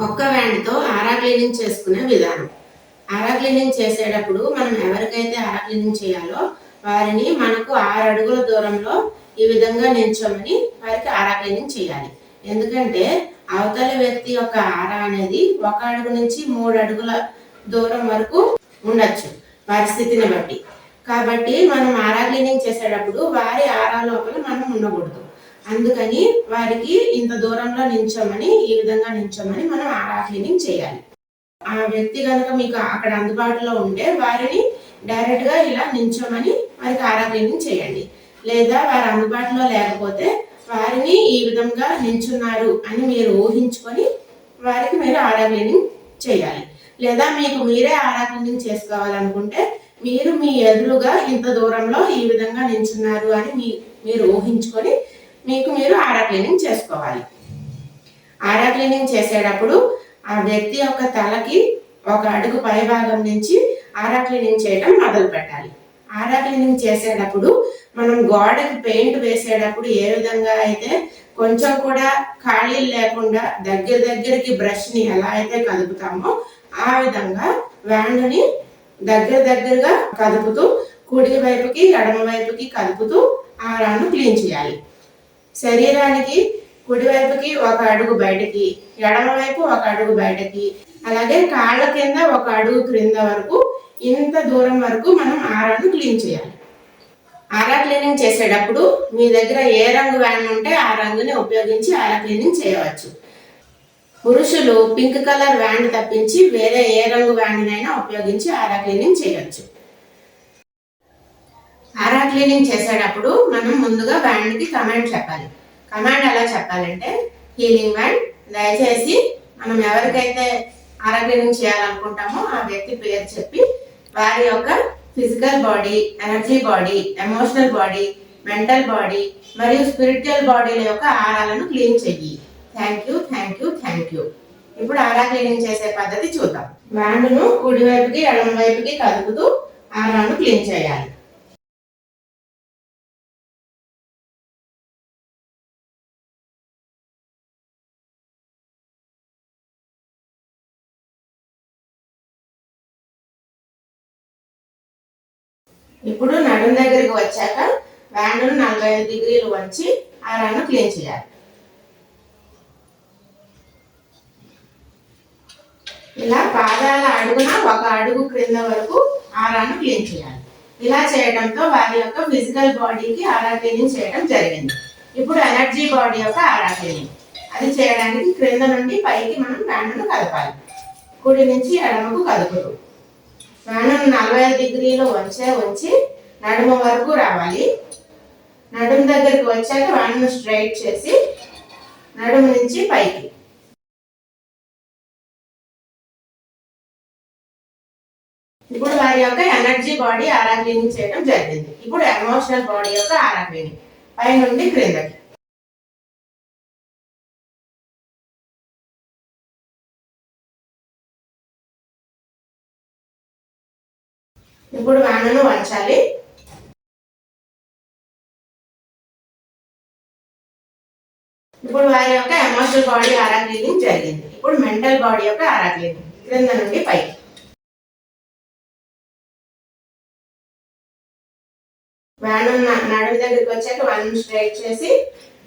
ఒక్క వ్యాండ్తో ఆరా క్లీనింగ్ చేసుకునే విధానం. ఆరా క్లీనింగ్ చేసేటప్పుడు మనం ఎవరికైతే ఆరా క్లీనింగ్ చేయాలో వారిని మనకు 6 అడుగుల దూరంలో ఈ విధంగా నిల్చోమని వారికి ఆరా క్లీనింగ్ చేయాలి. ఎందుకంటే అవతలి వ్యక్తి యొక్క ఆరా అనేది 1 అడుగు నుంచి 3 అడుగుల దూరం వరకు ఉండొచ్చు వారి స్థితిని బట్టి. కాబట్టి మనం ఆరా క్లీనింగ్ చేసేటప్పుడు వారి ఆరా లోపల మనం ఉండకూడదు. అందుకని వారికి ఇంత దూరంలో నిల్చోమని, ఈ విధంగా నిల్చోమని మనం ఆరా క్లీనింగ్ చేయాలి. ఆ వ్యక్తి కనుక మీకు అక్కడ అందుబాటులో ఉంటే వారిని డైరెక్ట్గా ఇలా నిల్చోమని వారికి ఆరా క్లీనింగ్ చేయండి. లేదా వారు అందుబాటులో లేకపోతే వారిని ఈ విధంగా నిల్చున్నారు అని మీరు ఊహించుకొని వారికి మీరు ఆరా క్లీనింగ్ చేయాలి. లేదా మీకు మీరే ఆరా క్లీనింగ్ చేసుకోవాలనుకుంటే మీరు మీ ఎదురుగా ఇంత దూరంలో ఈ విధంగా నిల్చున్నారు అని మీరు ఊహించుకొని మీకు మీరు ఆరా క్లీనింగ్ చేసుకోవాలి. ఆరా క్లీనింగ్ చేసేటప్పుడు ఆ వ్యక్తి యొక్క తలకి 1 అడుగు పై భాగం నుంచి ఆరా క్లీనింగ్ చేయడం మొదలు పెట్టాలి. ఆరా క్లీనింగ్ చేసేటప్పుడు మనం గోడకి పెయింట్ వేసేటప్పుడు ఏ విధంగా అయితే కొంచెం కూడా ఖాళీలు లేకుండా దగ్గరికి బ్రష్ని ఎలా అయితే కదుపుతామో ఆ విధంగా వ్యాండ్ని దగ్గరగా కదుపుతూ కుడి వైపుకి ఎడమ వైపుకి కదుపుతూ ఆరాను క్లీన్ చేయాలి. శరీరానికి కుడివైపుకి 1 అడుగు బయటకి, ఎడమ వైపు 1 అడుగు బయటకి, అలాగే కాళ్ళ కింద 1 అడుగు క్రింద వరకు ఇంత దూరం వరకు మనం ఆరాను క్లీన్ చేయాలి. ఆరా క్లీనింగ్ చేసేటప్పుడు మీ దగ్గర ఏ రంగు వ్యాండ్ ఉంటే ఆ రంగుని ఉపయోగించి ఆరా క్లీనింగ్ చేయవచ్చు. పురుషులు పింక్ కలర్ వ్యాండ్ తప్పించి వేరే ఏ రంగు వ్యాండ్నైనా ఉపయోగించి ఆరా క్లీనింగ్ చేయవచ్చు. ఆరా క్లీనింగ్ చేసేటప్పుడు మనం ముందుగా వ్యాండ్కి కమాండ్ చెప్పాలి. కమాండ్ ఎలా చెప్పాలంటే, హీలింగ్ వ్యాండ్, దయచేసి మనం ఎవరికైతే ఆరా క్లీనింగ్ చేయాలనుకుంటామో ఆ వ్యక్తి పేరు చెప్పి వారి యొక్క physical body, energy body, emotional body, mental body మరియు స్పిరిచువల్ బాడీల యొక్క ఆరాలను క్లీన్ చెయ్యి. Thank you. ఇప్పుడు ఆరా క్లీనింగ్ చేసే పద్ధతి చూద్దాం. వ్యాండ్ను కుడివైపుకి ఎడమ వైపుకి కదుపుతూ ఆరాను క్లీన్ చేయాలి. ఇప్పుడు నడుం దగ్గరికి వచ్చాక వ్యాండ్ను 45 డిగ్రీలు వంచి ఆరాను క్లీన్ చేయాలి. ఇలా పాదాల అడుగున 1 అడుగు క్రింద వరకు ఆరాను క్లీన్ చేయాలి. ఇలా చేయడంతో వారి యొక్క ఫిజికల్ బాడీకి ఆరా క్లీనింగ్ చేయడం జరిగింది. ఇప్పుడు ఎనర్జీ బాడీ యొక్క ఆరా క్లీనింగ్. అది చేయడానికి క్రింద నుండి పైకి మనం వ్యాండ్ను కదపాలి. కుడి నుంచి ఎడమకు కదుపుతూ వ్యాండ్ను 45 డిగ్రీలు వంచి నడుము వరకు రావాలి. నడుము దగ్గరికి వచ్చాక వ్యాండ్ను స్ట్రైట్ చేసి నడుము నుంచి పైకి. ఇప్పుడు వారి యొక్క ఎనర్జీ బాడీ ఆరా క్లీనింగ్ చేయడం జరిగింది. ఇప్పుడు ఎమోషనల్ బాడీ యొక్క ఆరా క్లీనింగ్ పై నుండి క్రిందకి. ఇప్పుడు వ్యాండ్ను వంచాలి. ఇప్పుడు వారి యొక్క ఎమోషనల్ బాడీ ఆరా క్లీనింగ్ జరిగింది. ఇప్పుడు మెంటల్ బాడీ యొక్క ఆరా క్లీనింగ్ క్రింద నుండి పైకి. వ్యాండ్ నడుము దగ్గరికి వచ్చాక వ్యాండ్ స్ట్రైట్ చేసి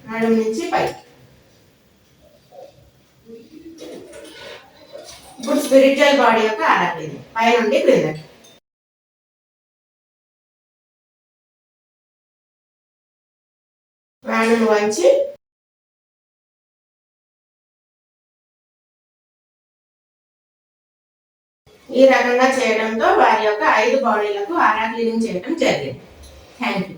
నడుము నుంచి పైకి. ఇప్పుడు స్పిరిచువల్ బాడీ యొక్క ఆరా క్లీనింగ్ పై నుండి క్రిందకి. వ్యాండ్ను వంచి ఈ రకంగా చేయడంతో వారి యొక్క 5 బాడీలకు ఆరా క్లీనింగ్ చేయడం జరిగింది. Thank you.